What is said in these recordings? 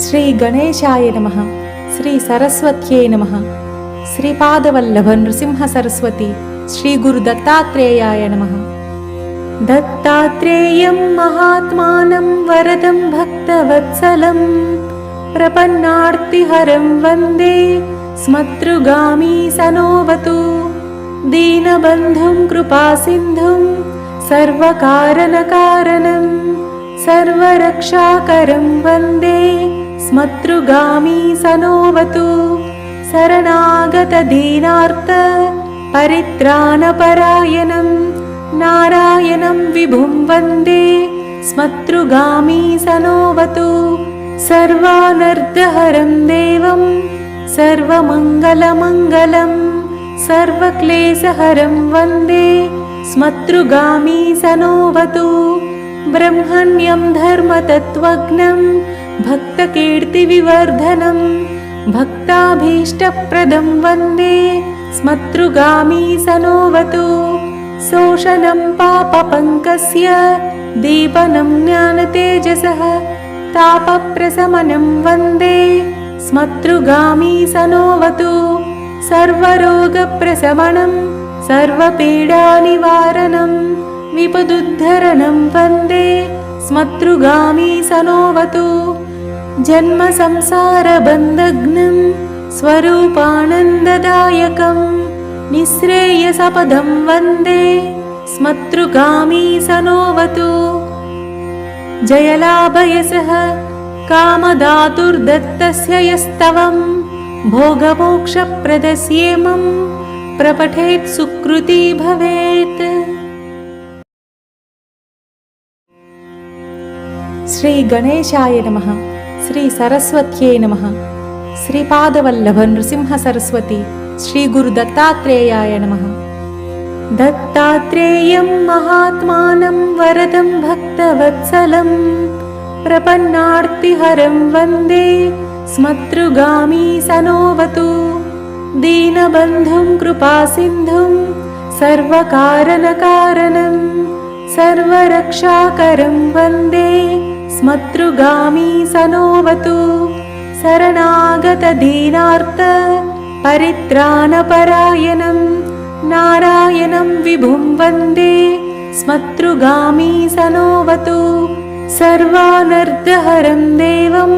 శ్రీ గణేశాయ నమః. శ్రీ సరస్వత్యై నమః. శ్రీపాదవల్లభ నృసింహ సరస్వతి శ్రీ గురు దత్తాత్రేయాయ నమః. దత్తాత్రేయం మహాత్మానం వరదం భక్తవత్సలం ప్రపన్నార్తిహరం వందే స్మతృగామీ సనోవతు దీనబంధుం కృపాసింధుం సర్వకారణకారణం సర్వరక్షాకరం వందే స్మతృగామీ సనోవతు శరణాగత దీనార్త పరిత్రాణపరాయణం నారాయణం విభుం వందే స్మతృగామీ సనోవతు సర్వానర్ధహరం దేవం సర్వమంగళమంగళం సర్వక్లేశహరం వందే స్మతృగామీ సనోవతు బ్రహ్మణ్యం ధర్మతత్వజ్ఞం భక్తకీర్తివివర్ధనం భక్తాభీష్టప్రదం వందే స్మతృగామీ సనోవతు శోషణం పాపపంకస్య దీపనం జ్ఞానతేజసః తాపప్రశమనం వందే స్మతృగామీ సనోవతు సర్వరోగప్రశమనం సర్వపీడానివారణం విపదుద్ధరణం వందే స్మతృగామీ సనోవతు జన్మ సంసారబంధఘ్నం స్వరూపానందదాయకం నిశ్రేయసపదం వందే స్మతృగామీ సనోవతు జయలాభయసః కామదాతుర్దత్తస్య యస్తవం భోగమోక్షప్రదస్యేమం ప్రపఠేత్ సుకృతి భవేత్. శ్రీ గణేశాయ నమః. శ్రీ సరస్వత్యై నమః. శ్రీపాదవల్లభ నృసింహ సరస్వతి శ్రీ గురు దత్తాత్రేయాయ నమః. దత్తాత్రేయం మహాత్మానం వరదం భక్తవత్సలం ప్రపన్నార్తిహరం వందే స్మతృగామీ సనోవతు దీనబంధుం కృపాసింధుం సర్వకారణకారణం సర్వరక్షాకరం వందే స్మతృగామీ సనోవతు శరణాగత దీనార్త పరిత్రాణపరాయణం నారాయణం విభుం వందే స్మతృగామీ సనోవతు సర్వానర్ధహరం దేవం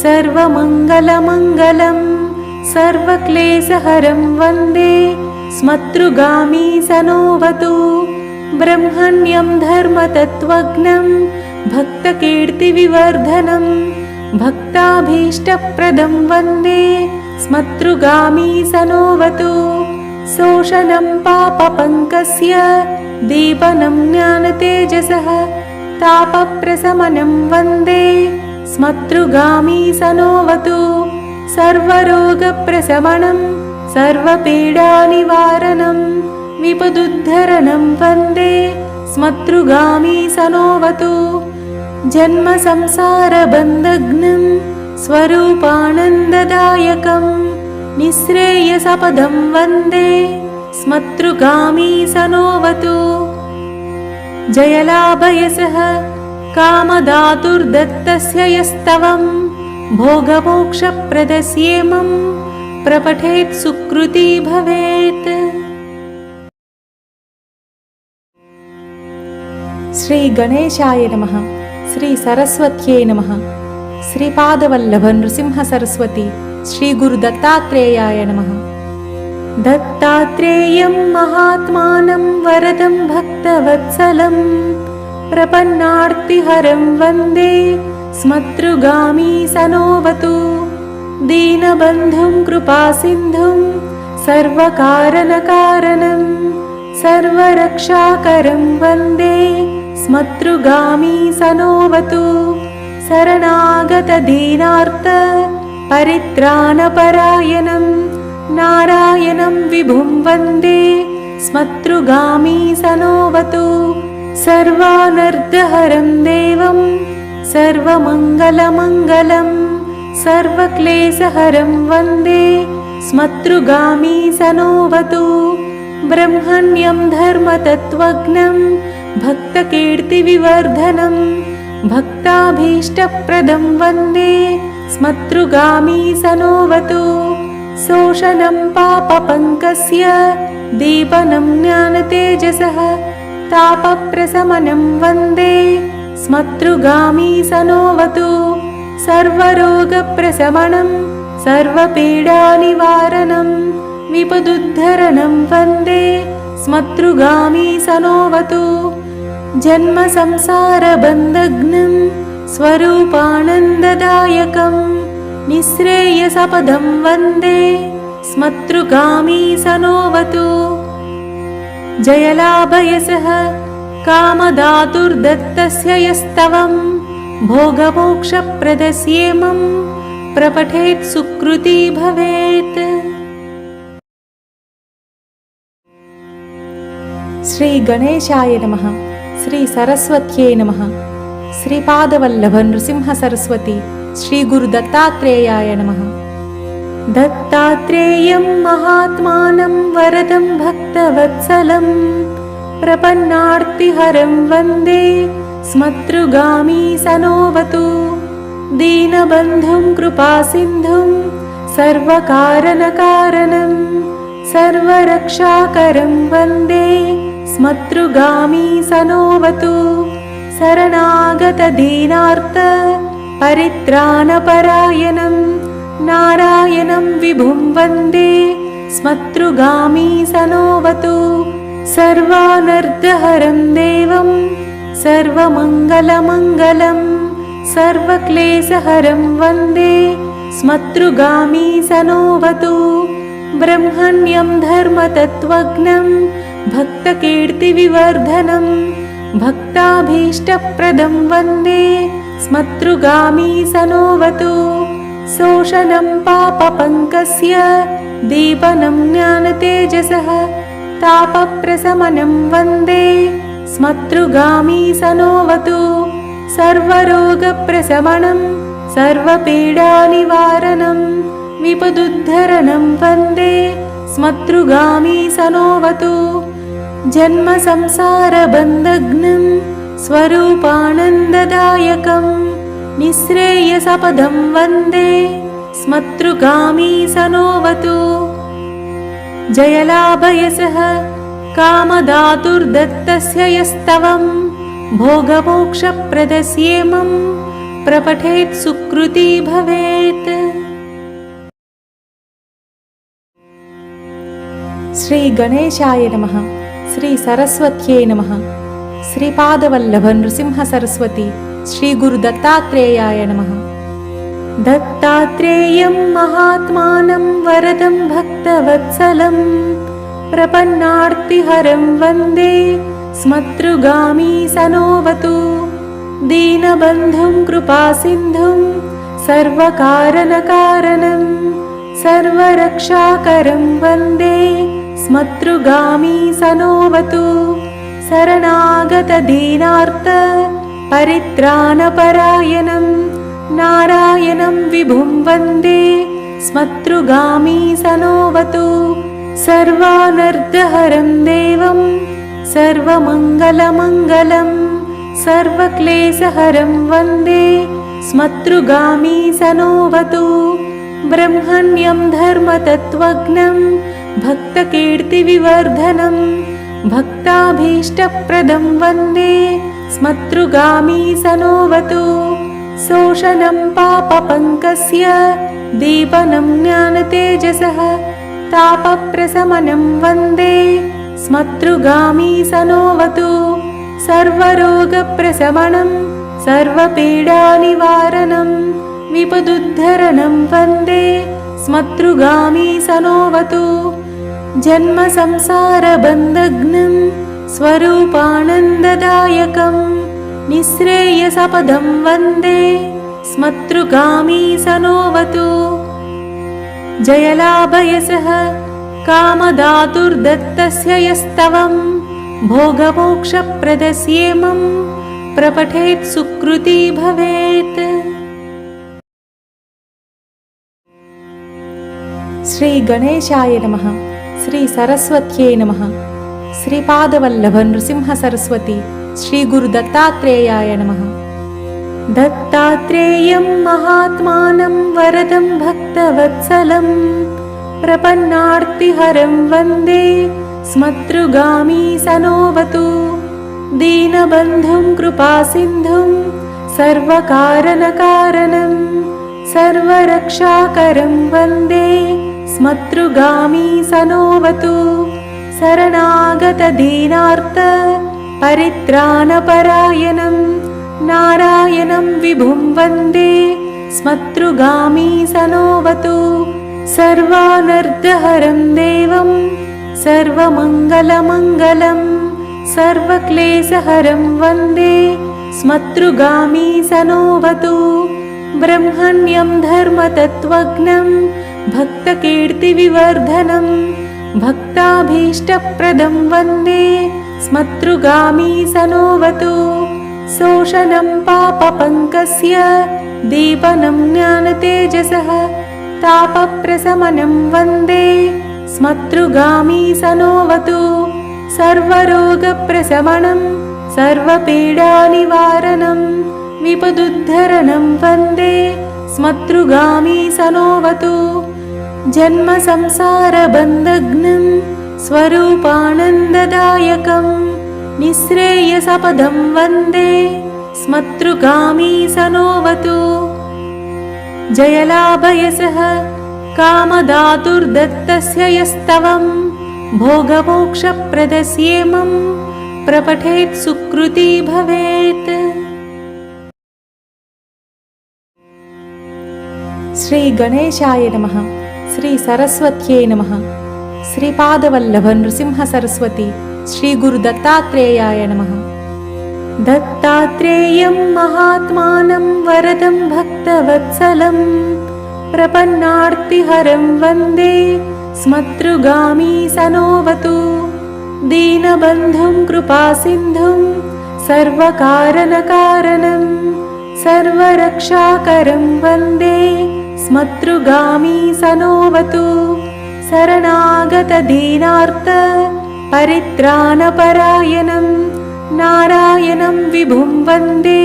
సర్వమంగళమంగళం సర్వక్లేశహరం వందే స్మతృగామీ సనోవతు బ్రహ్మణ్యం ధర్మతత్వజ్ఞం భక్తకీర్తివివర్ధనం భక్తాభీష్టప్రదం వందే స్మతృగామీ సనోవతు శోషణం పాపపంకస్య దీపనం జ్ఞానతేజసః తాపప్రశమనం వందే స్మతృగామీ సనోవతు సర్వరోగప్రశమనం సర్వపీడానివారణం విపదుద్ధరణం వందే స్మతృగామీ సనోవతు జన్మ సంసారబంధఘ్నం స్వరూపానందదాయకం నిశ్రేయసపదం వందే స్మతృగామీ సనోవతు జయలాభయసః కామదాతుర్దత్తస్య యస్తవం భోగమోక్షప్రదస్యేమం ప్రపఠేత్ సుకృతి భవేత్. శ్రీ గణేశాయ నమః. శ్రీ సరస్వత్యై నమః. శ్రీపాదవల్లభ నృసింహ సరస్వతి శ్రీ గురు దత్తాత్రేయాయ నమః. దత్తాత్రేయం మహాత్మానం వరదం భక్తవత్సలం ప్రపన్నార్తిహరం వందే స్మతృగామీ సనోవతు దీనబంధుం కృపాసింధుం సర్వకారణకారణం సర్వరక్షాకరం వందే స్మతృగామీ సనోవతు శరణాగత దీనార్త పరిత్రాణపరాయణం నారాయణం విభుం వందే స్మతృగామీ సనోవతు సర్వానర్ధహరం దేవం సర్వమంగళమంగళం సర్వక్లేశహరం వందే స్మతృగామీ సనోవతు బ్రహ్మణ్యం ధర్మతత్వజ్ఞం భక్తకీర్తివివర్ధనం భక్తాభీష్టప్రదం వందే स्मतृगामी सनोवतु शोषणं पापपङ्कस्य दीपनं ज्ञानतेजसः तापप्रशमनं वन्दे स्मतृगामी सनोवतु सर्वरोगप्रशमनं सर्वपीडानिवारणं विपदुद्धरणं वन्दे स्मतृगामी सनोवतु जन्मसंसारबन्धघ्नं स्वरूपानन्ददायकं निःश्रेयसपदं वन्दे स्मतृगामी सनोवतु जयलाभयसः कामधातुर्दत्तस्य यस्तवं भोगमोक्षप्रदस्येमं प्रपठेत् सुकृती भवेत्। श्री गणेशाय नमः। श्री सरस्वत्यै नमः। श्रीपादवल्लभ नृसिंह सरस्वती श्री गुरु दत्तात्रेयाय नमः। दत्तात्रेयं महात्मानं वरदं भक्तवत्सलं प्रपन्नार्तिहरं वन्दे स्मतृगामी सनोवतु दीनबन्धुं कृपासिन्धुं सर्वकारणकारणं सर्वरक्षाकरं वन्दे स्मतृगामी सनोवतु शरणागतदीनार्त परित्राणपरायणं नारायणं विभुं वन्दे स्मतृगामी सनोवतु सर्वानर्धहरं देवं सर्वमङ्गलमङ्गलं सर्वक्लेशहरं वन्दे स्मतृगामी सनोवतु ब्रह्मण्यं धर्मतत्त्वज्ञं भक्तकीर्तिविवर्धनं भक्ताभीष्टप्रदं वन्दे स्मतृगामी सनोवतु शोषणं पापपङ्कस्य दीपनं ज्ञानतेजसः तापप्रशमनं वन्दे स्मतृगामी सनोवतु सर्वरोगप्रशमनं सर्वपीडानिवारणं विपदुद्धरणं वन्दे स्मतृगामी सनोवतु जन्मसंसारबन्धघ्नं स्वरूपानन्ददायकं निःश्रेयसपदं वन्दे स्मतृगामी सनोवतु जयलाभयसः कामधातुर्दत्तस्य यस्तवं भोगमोक्षप्रदस्येमं प्रपठेत् सुकृती भवेत्। श्री गणेशाय नमः। श्री सरस्वत्यै नमः। श्रीपादवल्लभ नृसिंह सरस्वती श्री गुरु दत्तात्रेयाय नमः। दत्तात्रेयं महात्मानं वरदं भक्तवत्सलं प्रपन्नार्तिहरं वन्दे स्मतृगामी सनोवतु दीनबन्धुं कृपासिन्धुं सर्वकारणकारणं सर्वरक्षाकरं वन्दे स्मतृगामी सनोवतु शरणागतदीनार्त परित्राणपरायणं नारायणं विभुं वन्दे स्मतृगामी सनोवतु सर्वानर्धहरं देवं सर्वमङ्गलमङ्गलं सर्वक्लेशहरं वन्दे स्मतृगामी सनोवतु ब्रह्मण्यं धर्मतत्त्वज्ञं भक्तकीर्तिविवर्धनं भक्ताभीष्टप्रदं वन्दे स्मतृगामी सनोवतु शोषणं पापपङ्कस्य दीपनं ज्ञानतेजसः तापप्रशमनं वन्दे स्मतृगामी सनोवतु सर्वरोगप्रशमनं सर्वपीडानिवारणं विपदुद्धरणं वन्दे स्मतृगामी सनोवतु जन्मसंसारबन्धघ्नं स्वरूपानन्ददायकं निःश्रेयसपदं वन्दे स्मतृगामी सनोवतु जयलाभयसः कामधातुर्दत्तस्य यस्तवं भोगमोक्षप्रदस्येमं प्रपठेत् सुकृती भवेत्। श्री गणेशाय नमः। श्री सरस्वत्यै नमः। श्रीपादवल्लभ नृसिंह सरस्वती श्री गुरु दत्तात्रेयाय नमः। दत्तात्रेयं महात्मानं वरदं भक्तवत्सलं प्रपन्नार्तिहरं वन्दे स्मतृगामी सनोवतु दीनबन्धुं कृपासिन्धुं सर्वकारणकारणं सर्वरक्षाकरं वन्दे स्मतृगामी सनोवतु शरणागतदीनार्त परित्राणपरायणं नारायणं विभुं वन्दे स्मतृगामी सनोवतु सर्वानर्धहरं देवं सर्वमङ्गलमङ्गलं सर्वक्लेशहरं वन्दे स्मतृगामी सनोवतु ब्रह्मण्यं धर्मतत्त्वज्ञं भक्तकीर्तिविवर्धनं भक्ताभीष्टप्रदं वन्दे स्मतृगामी सनोवतु शोषणं पापपङ्कस्य दीपनं ज्ञानतेजसः तापप्रशमनं वन्दे स्मतृगामी सनोवतु सर्वरोगप्रशमनं सर्वपीडानिवारणं विपदुद्धरणं वन्दे स्मतृगामी सनोवतु जन्मसंसारबन्धघ्नं स्वरूपानन्ददायकं निःश्रेयसपदं वन्दे स्मतृगामी सनोवतु जयलाभयसः कामदातुर्दत्तस्य यस्तवं भोगमोक्षप्रदस्येमं प्रपठेत् सुकृती भवेत्। శ్రీ గణేశాయ నమః, శ్రీ సరస్వత్యై నమః, శ్రీపాదవల్లభ నృసింహ సరస్వతి శ్రీ గురు దత్తాత్రేయాయ నమః. దత్తాత్రేయం మహాత్మానం వరదం భక్తవత్సలం ప్రపన్నార్తిహరం వందే స్మతృగామీ సనోవతు దీనబంధుం కృపాసింధుం సర్వకారణకారణం సర్వరక్షాకరం వందే స్మతృగామీ సనోవతు శరణాగతదీనార్త పరిత్రాణపరాయణం నారాయణం విభుం వందే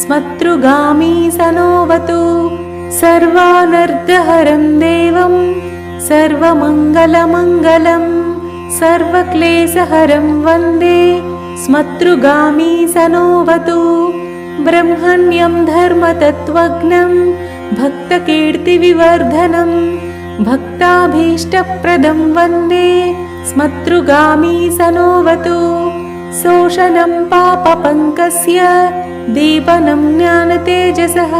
స్మతృగామీ సనోవతు సర్వానర్ధహరం దేవం సర్వమంగళమంగళం సర్వక్లేశహరం వందే స్మతృగామీ సనోవతు బ్రహ్మణ్యం ధర్మతత్త్వజ్ఞం భక్తకీర్తివివర్ధనం భక్తాభీష్టప్రదం వందే స్మతృగామీ సనోవతు శోషణం పాపపङ्कस्य దీపనం జ్ఞానతేజసः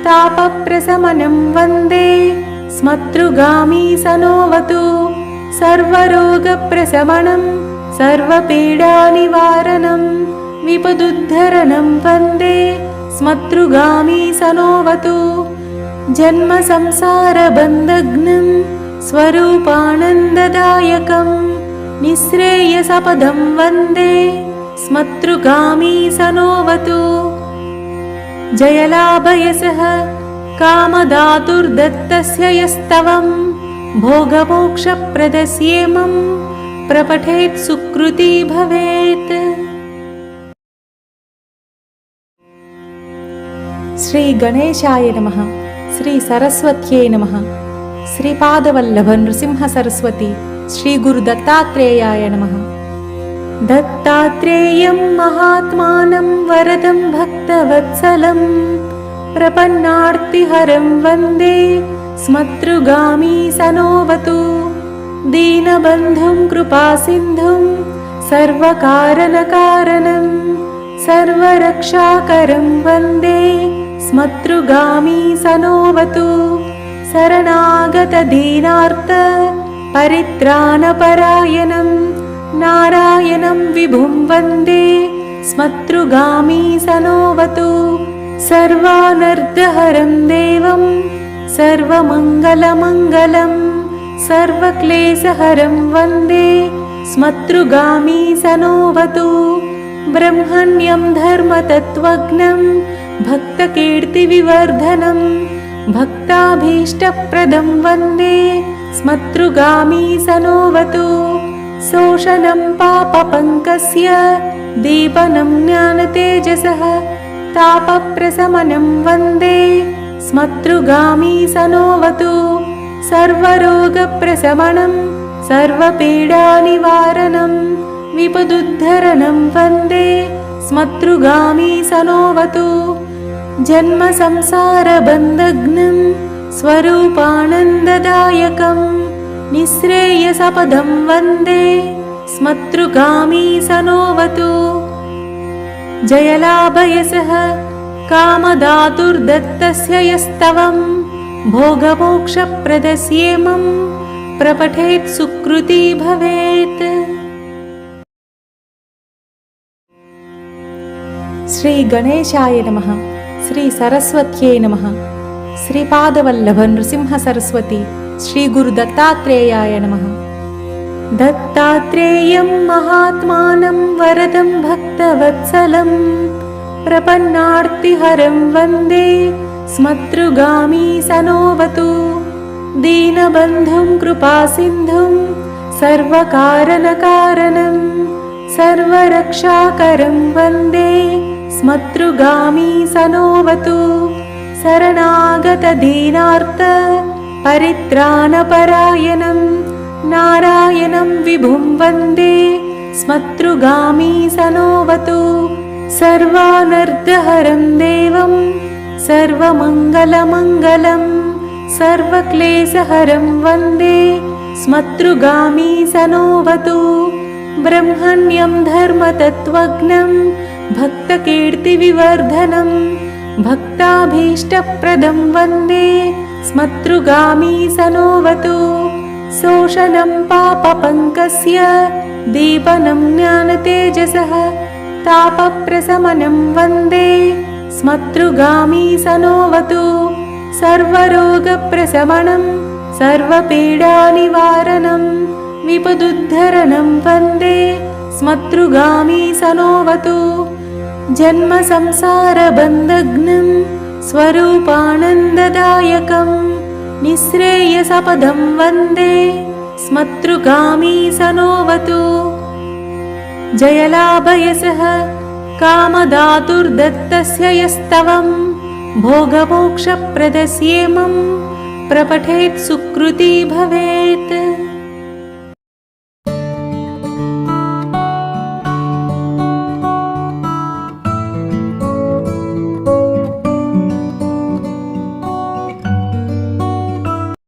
తాపప్రశమనం వందే స్మతృగామీ సనోవతు సర్వరోగప్రశమనం సర్వపీడానివారణం విపదుద్ధరణం వందే స్మతృగామీ సనోవతు జన్మసంసారబంధఘ్నం స్వరూపానందదాయకం నిःశ్రేయసపదం వందే స్మతృగామీ సనోవతు జయలాభయసः కామదాతుర్దత్తస్య యస్తవం భోగమోక్షప్రదస్యేమం ప్రపఠేత్ సుకృతి భవేత్. శ్రీ గణేశాయ నమః, శ్రీ సరస్వత్యై నమః, శ్రీపాదవల్లభ నృసింహ సరస్వతి శ్రీ గురు దత్తాత్రేయాయ నమః. దత్తాత్రేయం మహాత్మానం వరదం భక్తవత్సలం ప్రపన్నార్తిహరం వందే స్మతృగామీ సనోవతు దీనబంధుం కృపాసింధుం సర్వకారణకారణం సర్వరక్షాకరం వందే స్మతృగామీ సనోవతు శరణాగతదీనార్త పరిత్రాణపరాయణం నారాయణం విభుం వందే స్మతృగామీ సనోవతు సర్వానర్ధహరం దేవం సర్వమంగళమంగళం సర్వక్లేశహరం వందే స్మతృగామీ సనోవతు బ్రహ్మణ్యం ధర్మతత్త్వజ్ఞం భక్తకీర్తివివర్ధనం భక్తాభీష్టప్రదం వందే స్మతృగామీ సనోవతు శోషణం పాపపङ्कस्य దీపనం జ్ఞానతేజసः तापप्रशमनं वन्दे स्मतृगामी सनोऽवतु सर्वरोगप्रशमनं सर्वपीडानिवारणं विपदुद्धरणं वन्दे स्मतृगामी सनोऽवतु जन्मसंसारबन्धघ्नं स्वरूपानन्ददायकं निःश्रेयसपदं वन्दे स्मतृगामी सनोऽवतु जयलाभयसः कामदातुर्दत्तस्य यस्तवं भोगमोक्षप्रदस्येमं प्रपठेत् सुकृती भवेत्। శ్రీ గణేశాయ నమః, శ్రీ సరస్వత్యై నమః, శ్రీపాదవల్లభ నృసింహ సరస్వతి శ్రీ గురు దత్తాత్రేయాయ నమః। దత్తాత్రేయం మహాత్మానం వరదం భక్తవత్సలం ప్రపన్నార్తిహరం వందే స్మతృగామీ సనోऽవతు దీనబంధుం కృపాసింధుం సర్వకారణకారణం సర్వరక్షాకరం వందే స్మతృగామీ సనోऽవతు శరణాగతదీనార్త పరిత్రాణపరాయణం నారాయణం విభుం వందే స్మతృగామీ సనోऽవతు సర్వానర్ధహరం దేవం సర్వమంగళమంగళం సర్వక్లేశహరం వందే స్మతృగామీ సనోऽవతు బ్రహ్మణ్యం ధర్మతత్వజ్ఞం భక్తకీర్తివివర్ధనం భక్తాభీష్టప్రదం వందే స్మతృగామీ సనోऽవతు శోషణం పాపపంకస్య దీపనం జ్ఞానతేజసః తాపప్రశమనం వందే స్మతృగామీ సనోऽవతు సర్వరోగప్రశమనం సర్వపీడానివారణం విపదుద్ధరణం వందే స్మతృగామీ సనోऽవతు జన్మసంసారబంధఘ్నం స్వరూపానందదాయకం నిःశ్రేయసపదం వందే స్మతృగామీ సనోऽవతు జయలాభయసः కామదాతుర్దత్తస్య యస్తవం భోగమోక్షప్రదస్యేమం ప్రపఠేత్ సుకృతి భవేత్।